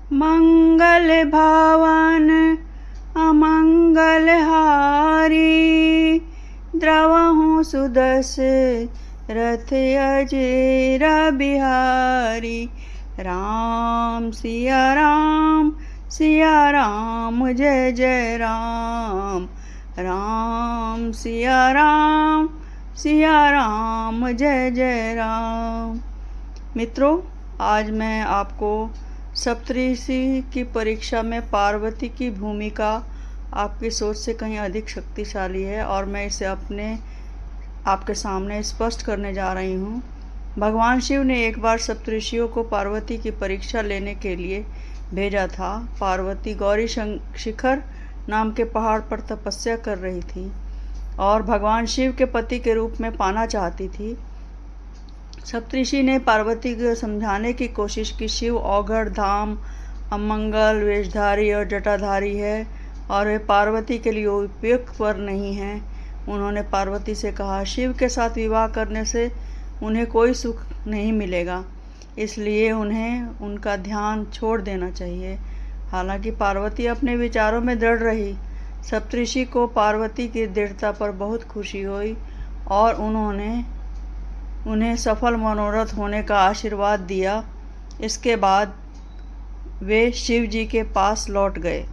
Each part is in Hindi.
मंगल भवन अमंगल हारी, द्रवहु सुदस रथ अजेर बिहारी। राम सिया राम जय जय राम। राम सिया राम जय जय राम। मित्रों, आज मैं आपको सप्तऋषि की परीक्षा में पार्वती की भूमिका आपकी सोच से कहीं अधिक शक्तिशाली है और मैं इसे आपके सामने स्पष्ट करने जा रही हूँ। भगवान शिव ने एक बार सप्तऋषियों को पार्वती की परीक्षा लेने के लिए भेजा था। पार्वती गौरी शिखर नाम के पहाड़ पर तपस्या कर रही थी और भगवान शिव के पति के रूप में पाना चाहती थी। सप्तऋषि ने पार्वती को समझाने की कोशिश की। शिव औघड़, धाम, अमंगल, वेशधारी और जटाधारी है और वे पार्वती के लिए उपयुक्त वर नहीं हैं। उन्होंने पार्वती से कहा, शिव के साथ विवाह करने से उन्हें कोई सुख नहीं मिलेगा, इसलिए उन्हें उनका ध्यान छोड़ देना चाहिए। हालांकि पार्वती अपने विचारों में दृढ़ रही। सप्तऋषि को पार्वती की दृढ़ता पर बहुत खुशी हुई और उन्हें सफल मनोरथ होने का आशीर्वाद दिया। इसके बाद वे शिव जी के पास लौट गए।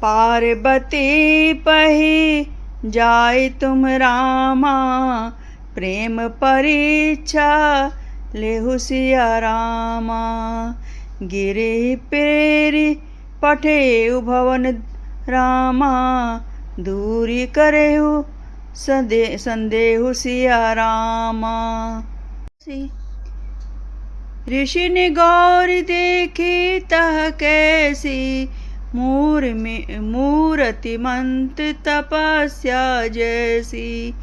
पार्वती पही जाय तुम रामा, प्रेम परीक्षा लेहु सिया रामा। गिरि पेरी पठेउ भवन रामा, दूरी करेहु संदेहु सिया रामा। ऋषि ने गौरी देखी तह कैसी, मूरति मंत तपस्या जैसी।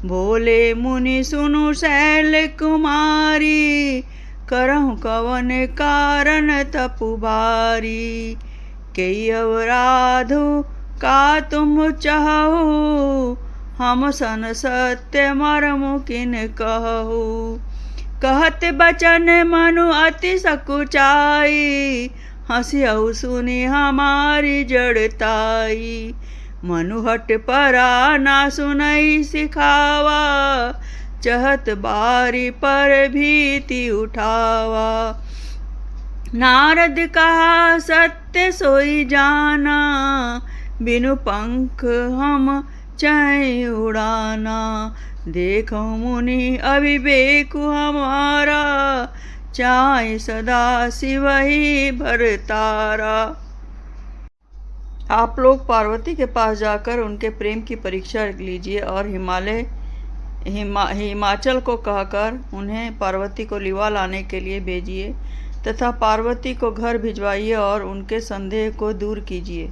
बोले मुनि सुनु शैल कुमारी, करहु कवन कारण तपु भारी। कई अवराधु का तुम चाहु, हम सन सत्य मर्म किन कहु। कहत बचन मनु अति सकुचाई, हंसियहु सुनी हमारी जड़ताई। मनु हट परा ना सुनई सिखावा, चहत बारी पर भीति उठावा। नारद कहा सत्य सोई जाना, बिनु पंख हम चाहे उड़ाना। देखो मुनि अविवेकु हमारा, चाहे सदा शिव ही भरतारा। आप लोग पार्वती के पास जाकर उनके प्रेम की परीक्षा लीजिए और हिमाचल को कहकर उन्हें पार्वती को लिवा लाने के लिए भेजिए तथा पार्वती को घर भिजवाइए और उनके संदेह को दूर कीजिए।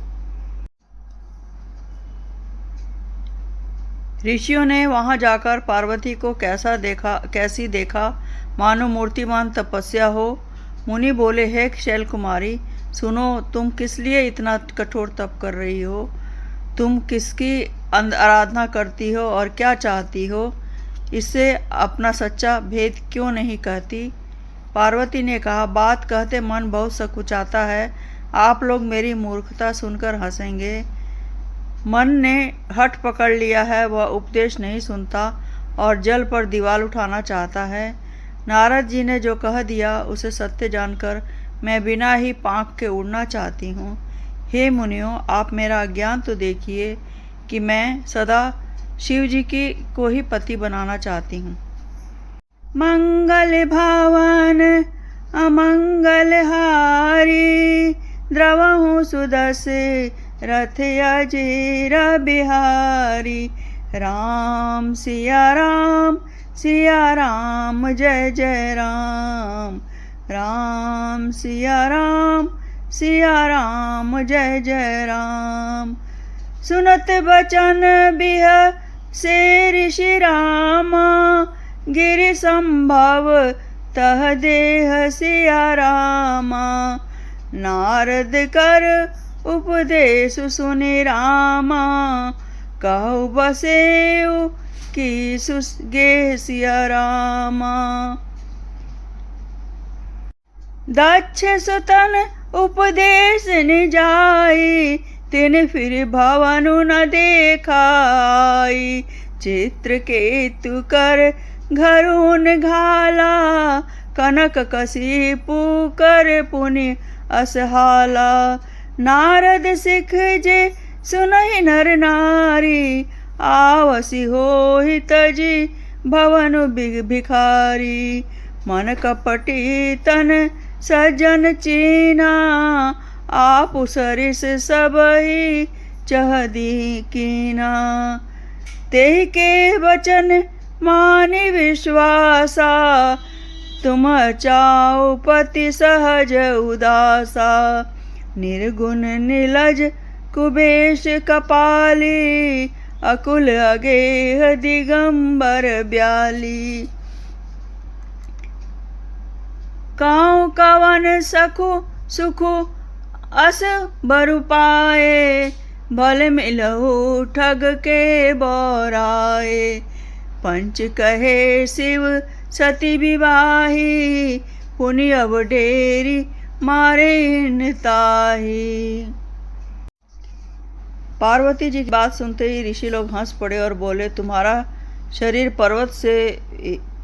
ऋषियों ने वहां जाकर पार्वती को कैसी देखा, मानो मूर्तिमान तपस्या हो। मुनि बोले, हे शैल कुमारी, सुनो, तुम किस लिए इतना कठोर तप कर रही हो? तुम किसकी आराधना करती हो और क्या चाहती हो? इससे अपना सच्चा भेद क्यों नहीं कहती? पार्वती ने कहा, बात कहते मन बहुत सकुचाता है। आप लोग मेरी मूर्खता सुनकर हंसेंगे। मन ने हठ पकड़ लिया है, वह उपदेश नहीं सुनता और जल पर दीवार उठाना चाहता है। नारद जी ने जो कह दिया उसे सत्य जानकर मैं बिना ही पांख के उड़ना चाहती हूँ। हे मुनियों, आप मेरा ज्ञान तो देखिए कि मैं सदा शिव जी को ही पति बनाना चाहती हूँ। मंगल भवन अमंगल हारी, द्रवहु सुदस रथ अजेर बिहारी। राम सिया राम जय जय राम। राम सिया राम जय जय राम। सुनत बचन बिह से ऋषि रामा, गिरि संभव तह देह सिया रामा। नारद कर उपदेश सुनि रामा, कहु बसेउ की सुगे सिया रामा। दक्ष सुतन उपदेश न जाई, तिन फिर भवनु न देखाई। चित्रकेतु कर घरुन घाला, कनक कशिपु कर पुनि असहाला। नारद सिख जे सुनहि नर नारी, आवसी होहि तजी भवनु भिखारी। मन कपटी तन सज्जन चीना, आपु सरिस सबहि चह कीना। तेहि के वचन मानि विश्वासा, तुम चाऊ पति सहज उदासा। निर्गुण निलज कुबेश कपाली, अकुल अगेह दिगंबर ब्याली। काऊ कवन सखु सुखु अस बरु पाए, भल मिलहु ठग के बोराए। पंच कहे शिव सती विवाही, पुनि अब डेरी मारे ताही। पार्वती जी की बात सुनते ही ऋषि लोग हंस पड़े और बोले, तुम्हारा शरीर पर्वत से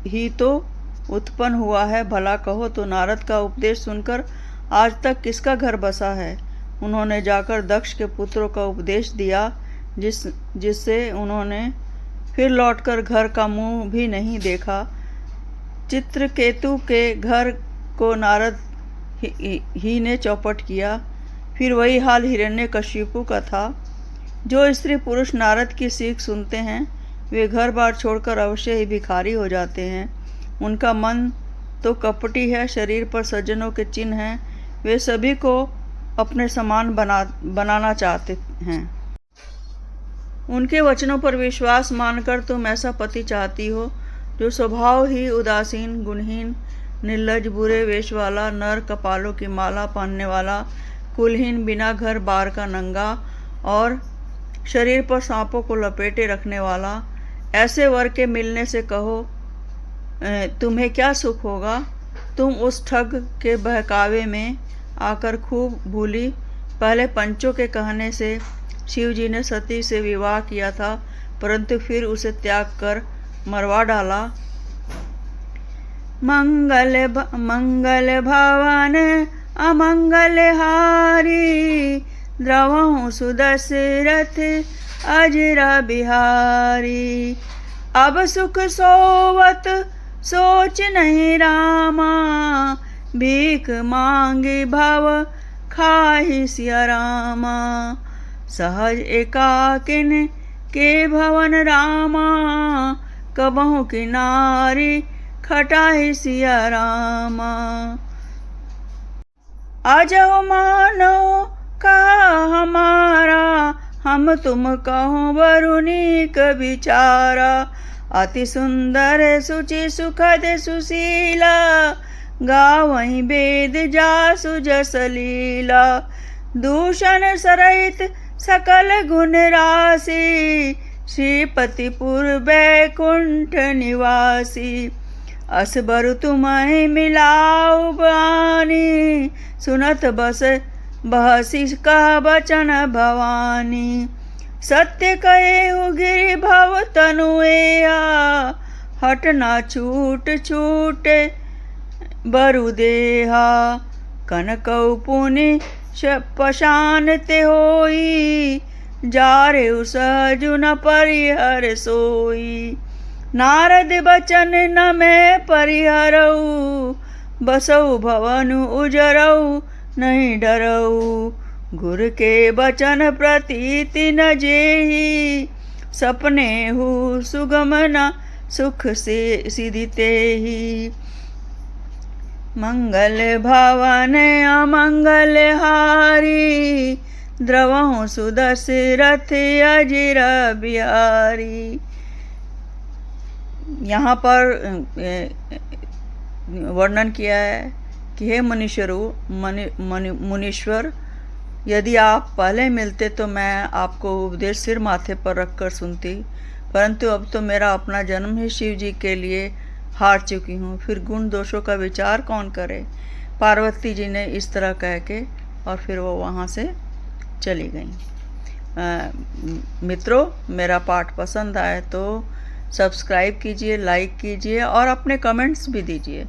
ही तो उत्पन्न हुआ है, भला कहो तो नारद का उपदेश सुनकर आज तक किसका घर बसा है। उन्होंने जाकर दक्ष के पुत्रों का उपदेश दिया, जिससे उन्होंने फिर लौटकर घर का मुंह भी नहीं देखा। चित्रकेतु के घर को नारद ही ने चौपट किया। फिर वही हाल हिरण्यकशिपु का था। जो स्त्री पुरुष नारद की सीख सुनते हैं, वे घर बार छोड़कर अवश्य ही भिखारी हो जाते हैं। उनका मन तो कपटी है, शरीर पर सज्जनों के चिन्ह हैं, वे सभी को अपने समान बनाना चाहते हैं। उनके वचनों पर विश्वास मानकर तुम ऐसा पति चाहती हो जो स्वभाव ही उदासीन, गुणहीन, निर्लज, बुरे वेश वाला, नर कपालों की माला पहनने वाला, कुलहीन, बिना घर बार का नंगा और शरीर पर सांपों को लपेटे रखने वाला। ऐसे वर के मिलने से कहो तुम्हें क्या सुख होगा। तुम उस ठग के बहकावे में आकर खूब भूली। पहले पंचों के कहने से शिव जी ने सती से विवाह किया था, परंतु फिर उसे त्याग कर मरवा डाला। मंगल भवन अमंगल हारी, द्रवहु सुदशरथ अजरा बिहारी। अब सुख सोवत सोच नहीं रामा, भीख मांगी भव खाहि सिया रामा। सहज एकाकिन के भवन रामा, कबहु किनारी खटाहि सिया रामा। अजो मानो कहा हमारा, हम तुम कहो वरुणिक बिचारा। अति सुंदर सुचि सुखद सुशीला, गावहि वेद जासु जस लीला। दूषण सरहित सकल गुण राशि, श्रीपतिपुर बैकुंठ निवासी। अस बरु तुम्हें मिलाऊ बानी, सुनत बस बहसी कह बचन भवानी। सत्य कहे गिरि भव तनुएया, हट ना छूट छूटे बरु देहा। कनकौ पुनि पशान ते होई, जारे सहजु न परिहर सोई। नारद बचन न मैं परिहरऊ, बसऊ भवनु उजरऊ नहीं डरऊ। गुर के बचन प्रतीति न जेहि, सपने हु सुगम न सुख से सिदिते ही। मंगल भवन अमंगल हारी, द्रवहु सुदशरथ अजिर बिहारी। यहाँ पर वर्णन किया है कि हे मुनीश्वर, यदि आप पहले मिलते तो मैं आपको उपदेश सिर माथे पर रखकर सुनती, परंतु अब तो मेरा अपना जन्म ही शिव जी के लिए हार चुकी हूँ, फिर गुण दोषों का विचार कौन करे। पार्वती जी ने इस तरह कह के और फिर वो वहाँ से चली गईं। मित्रों, मेरा पाठ पसंद आए तो सब्सक्राइब कीजिए, लाइक कीजिए और अपने कमेंट्स भी दीजिए।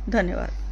धन्यवाद।